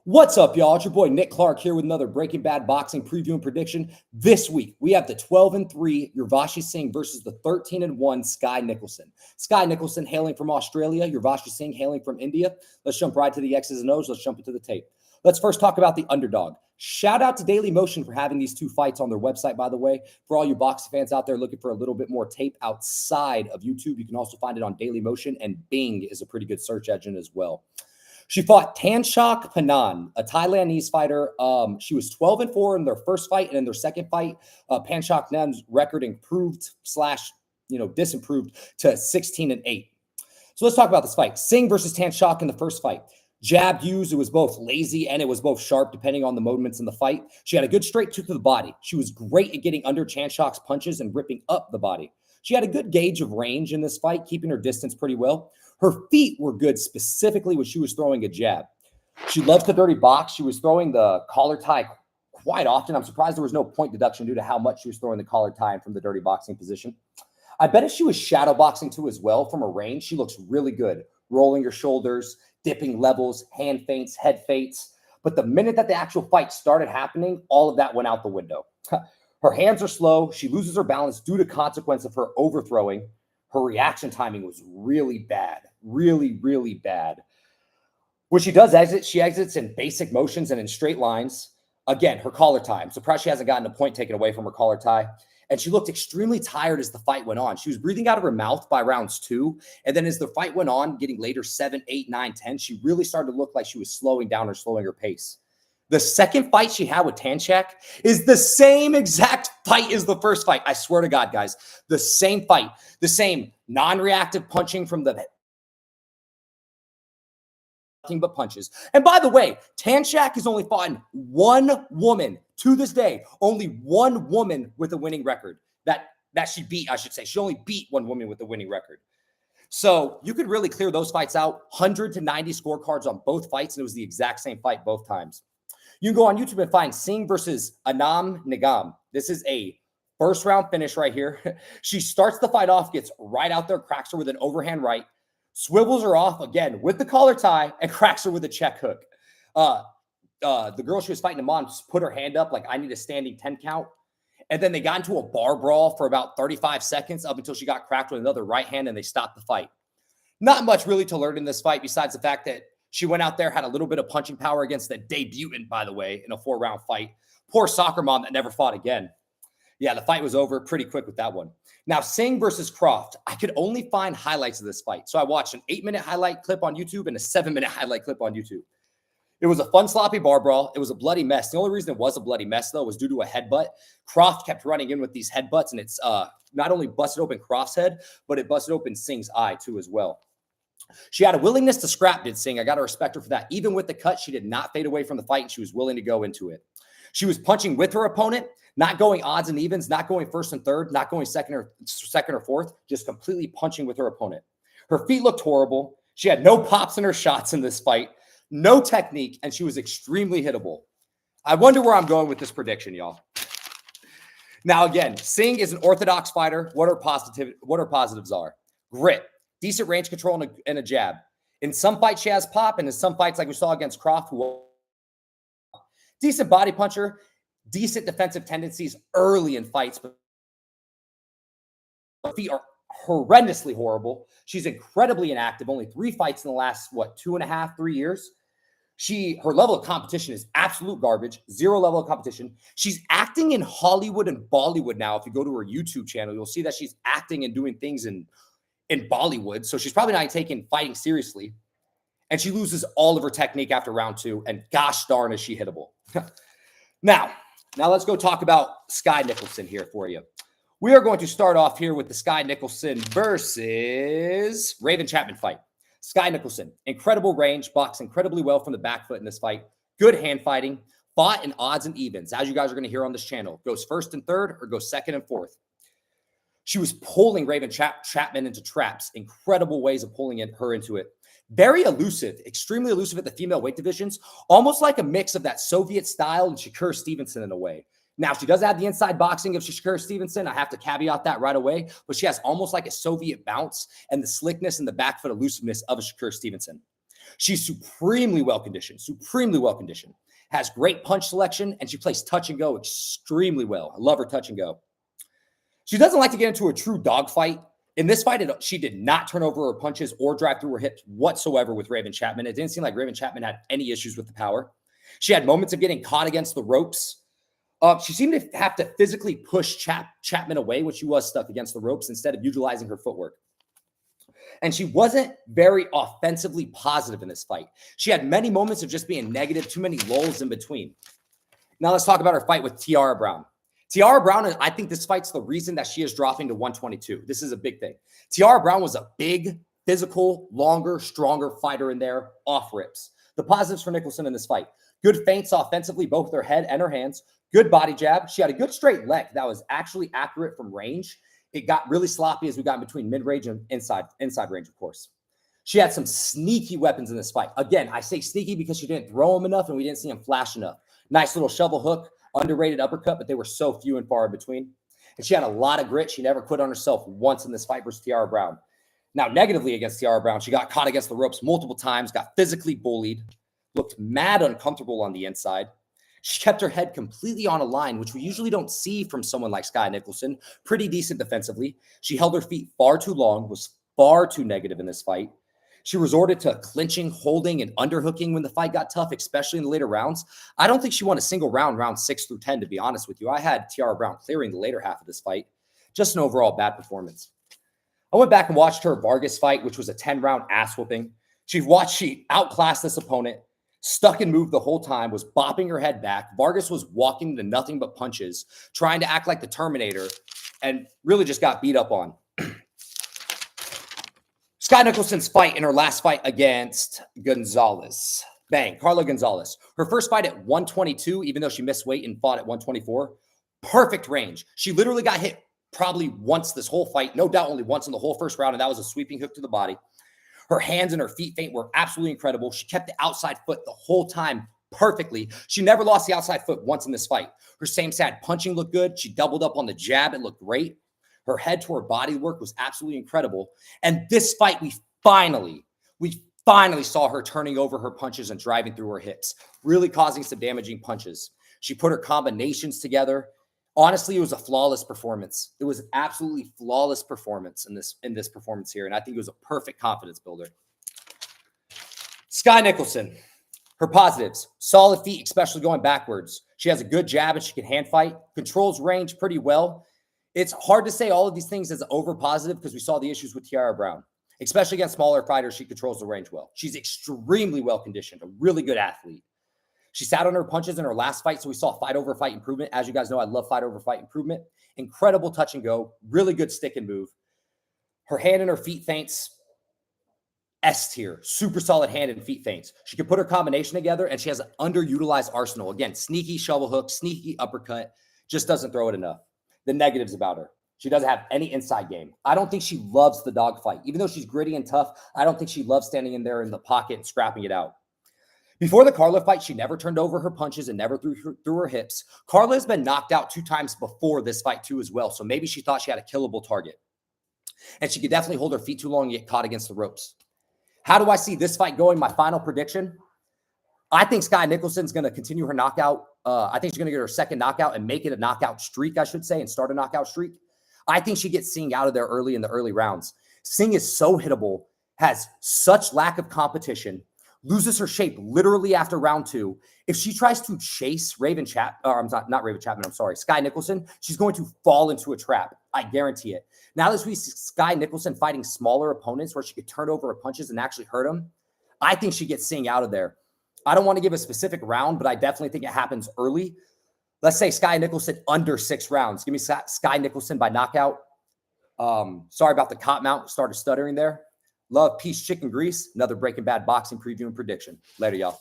What's up, y'all? It's your boy Nick Clark here with another Breaking Bad boxing preview and prediction. This week, we have the 12-3 Yervashi Singh versus the 13-1 Skye Nicolson. Skye Nicolson hailing from Australia, Urvashi Singh hailing from India. Let's jump right to the X's and O's. Let's jump into the tape. Let's first talk about the underdog. Shout out to Daily Motion for having these two fights on their website, by the way. For all you boxing fans out there looking for a little bit more tape outside of YouTube, you can also find it on Daily Motion, and Bing is a pretty good search engine as well. She fought Tanchak Panan, a Thailandese fighter. She was 12-4 in their first fight, and in their second fight, Panchak Nan's record improved / disimproved to 16-8. So let's talk about this fight. Singh versus Tanchak in the first fight. Jab used, it was both lazy and it was both sharp depending on the moments in the fight. She had a good straight hook to the body. She was great at getting under Tanchak's punches and ripping up the body. She had a good gauge of range in this fight, keeping her distance pretty well. Her feet were good, specifically when she was throwing a jab. She loves the dirty box. She was throwing the collar tie quite often. I'm surprised there was no point deduction due to how much she was throwing the collar tie from the dirty boxing position. I bet if she was shadow boxing too as well from a range, she looks really good. Rolling her shoulders, dipping levels, hand feints, head feints. But the minute that the actual fight started happening, all of that went out the window. Her hands are slow. She loses her balance due to consequence of her overthrowing. Her reaction timing was really bad. Really, really bad. When she does exit, she exits in basic motions and in straight lines. Again, her collar tie. I'm surprised she hasn't gotten a point taken away from her collar tie. And she looked extremely tired as the fight went on. She was breathing out of her mouth by rounds 2. And then as the fight went on, getting later 7, 8, 9, 10, she really started to look like she was slowing down or slowing her pace. The second fight she had with Tanchak is the same exact fight as the first fight. I swear to God, guys, the same fight, the same non-reactive punching from the nothing but punches. And by the way, Tanchak has only fought one woman to this day, only one woman with a winning record that she beat, I should say. She only beat one woman with a winning record. So you could really clear those fights out, 100 to 90 scorecards on both fights, and it was the exact same fight both times. You can go on YouTube and find Singh versus Anam Nigam. This is a first round finish right here. She starts the fight off, gets right out there, cracks her with an overhand right, swivels her off again with the collar tie, and cracks her with a check hook. The girl she was fighting Amon put her hand up like, I need a standing 10 count. And then they got into a bar brawl for about 35 seconds up until she got cracked with another right hand and they stopped the fight. Not much really to learn in this fight besides the fact that she went out there, had a little bit of punching power against the debutant, by the way, in a 4-round fight. Poor soccer mom that never fought again. Yeah, the fight was over pretty quick with that one. Now, Singh versus Croft. I could only find highlights of this fight. So I watched an 8-minute highlight clip on YouTube and a 7-minute highlight clip on YouTube. It was a fun, sloppy bar brawl. It was a bloody mess. The only reason it was a bloody mess, though, was due to a headbutt. Croft kept running in with these headbutts, and it's not only busted open Croft's head, but it busted open Singh's eye, too, as well. She had a willingness to scrap, did Singh. I got to respect her for that. Even with the cut, she did not fade away from the fight, and she was willing to go into it. She was punching with her opponent, not going odds and evens, not going first and third, not going second or fourth, just completely punching with her opponent. Her feet looked horrible. She had no pops in her shots in this fight, no technique, and she was extremely hittable. I wonder where I'm going with this prediction, y'all. Now, again, Singh is an orthodox fighter. What her positives are? Grit, decent range control, and a jab. In some fights, she has pop, and in some fights, like we saw against Croft, decent body puncher, decent defensive tendencies early in fights, but her feet are horrendously horrible. She's incredibly inactive, only 3 fights in the last, 2.5, 3 years. Her level of competition is absolute garbage, 0 level of competition. She's acting in Hollywood and Bollywood now. If you go to her YouTube channel, you'll see that she's acting and doing things in Bollywood. So she's probably not taking fighting seriously. And she loses all of her technique after round 2. And gosh darn, is she hittable. Now let's go talk about Skye Nicolson here for you. We are going to start off here with the Skye Nicolson versus Raven Chapman fight. Skye Nicolson, incredible range, boxed incredibly well from the back foot in this fight. Good hand fighting, fought in odds and evens, as you guys are going to hear on this channel. Goes first and third or goes second and fourth. She was pulling Raven Chapman into traps. Incredible ways of pulling her into it. Very elusive, extremely elusive at the female weight divisions. Almost like a mix of that Soviet style and Shakur Stevenson in a way. Now, she does have the inside boxing of Shakur Stevenson. I have to caveat that right away. But she has almost like a Soviet bounce and the slickness and the back foot elusiveness of a Shakur Stevenson. She's supremely well conditioned, has great punch selection, and she plays touch and go extremely well. I love her touch and go. She doesn't like to get into a true dogfight. In this fight, she did not turn over her punches or drive through her hips whatsoever with Raven Chapman. It didn't seem like Raven Chapman had any issues with the power. She had moments of getting caught against the ropes. She seemed to have to physically push Chapman away when she was stuck against the ropes instead of utilizing her footwork. And she wasn't very offensively positive in this fight. She had many moments of just being negative, too many lulls in between. Now let's talk about her fight with Tiara Brown. Tiara Brown, I think this fight's the reason that she is dropping to 122. This is a big thing. Tiara Brown was a big, physical, longer, stronger fighter in there, off rips. The positives for Nicholson in this fight: good feints offensively, both her head and her hands. Good body jab. She had a good straight leg that was actually accurate from range. It got really sloppy as we got in between mid-range and inside range, of course. She had some sneaky weapons in this fight. Again, I say sneaky because she didn't throw them enough and we didn't see them flash enough. Nice little shovel hook, underrated uppercut, but they were so few and far in between. And she had a lot of grit. She never quit on herself once in this fight versus Tiara Brown. Now, negatively against Tiara Brown, she got caught against the ropes multiple times, got physically bullied, looked mad uncomfortable on the inside. She kept her head completely on a line, which we usually don't see from someone like Skye Nicolson. Pretty decent defensively. She held her feet far too long, was far too negative in this fight. She resorted to clinching, holding, and underhooking when the fight got tough, especially in the later rounds. I don't think she won a single round 6 through 10, to be honest with you. I had Tiara Brown clearing the later half of this fight. Just an overall bad performance. I went back and watched her Vargas fight, which was a 10-round ass whooping. She outclassed this opponent, stuck and moved the whole time, was bopping her head back. Vargas was walking into nothing but punches, trying to act like the Terminator, and really just got beat up on. Skye Nicholson's fight in her last fight against Gonzalez. Bang, Carla Gonzalez. Her first fight at 122, even though she missed weight and fought at 124. Perfect range. She literally got hit probably once this whole fight. No doubt only once in the whole first round, and that was a sweeping hook to the body. Her hands and her feet feint were absolutely incredible. She kept the outside foot the whole time perfectly. She never lost the outside foot once in this fight. Her same side punching looked good. She doubled up on the jab. It looked great. Her head to her body work was absolutely incredible. And this fight, we finally saw her turning over her punches and driving through her hips, really causing some damaging punches. She put her combinations together. Honestly, it was a flawless performance. It was an absolutely flawless performance in this performance here, and I think it was a perfect confidence builder. Skye Nicolson, her positives: solid feet, especially going backwards. She has a good jab and she can hand fight, controls range pretty well. It's hard to say all of these things as over positive because we saw the issues with Tiara Brown, especially against smaller fighters. She controls the range well. She's extremely well conditioned, a really good athlete. She sat on her punches in her last fight, so we saw fight over fight improvement. As you guys know, I love fight over fight improvement. Incredible touch and go, really good stick and move. Her hand and her feet feints, S tier, super solid hand and feet feints. She can put her combination together, and she has an underutilized arsenal. Again, sneaky shovel hook, sneaky uppercut, just doesn't throw it enough. The negatives about her: she doesn't have any inside game. I don't think she loves the dogfight. Even though she's gritty and tough, I don't think she loves standing in there in the pocket and scrapping it out. Before the Carla fight, she never turned over her punches and never threw her hips. Carla has been knocked out 2 times before this fight too as well, so maybe she thought she had a killable target. And she could definitely hold her feet too long and get caught against the ropes. How do I see this fight going? My final prediction: I think Skye Nicholson's going to continue her knockout. I think she's going to get her second knockout and make it a knockout streak, I should say, and start a knockout streak. I think she gets Singh out of there early in the early rounds. Singh is so hittable, has such lack of competition, loses her shape literally after round 2. If she tries to chase Skye Nicolson, she's going to fall into a trap. I guarantee it. Now that we see Skye Nicolson fighting smaller opponents where she could turn over her punches and actually hurt them, I think she gets Singh out of there. I don't want to give a specific round, but I definitely think it happens early. Let's say Skye Nicolson under 6 rounds. Give me Skye Nicolson by knockout. Sorry about the cop mount. Started stuttering there. Love, peace, chicken grease. Another Breaking Bad boxing preview and prediction. Later, y'all.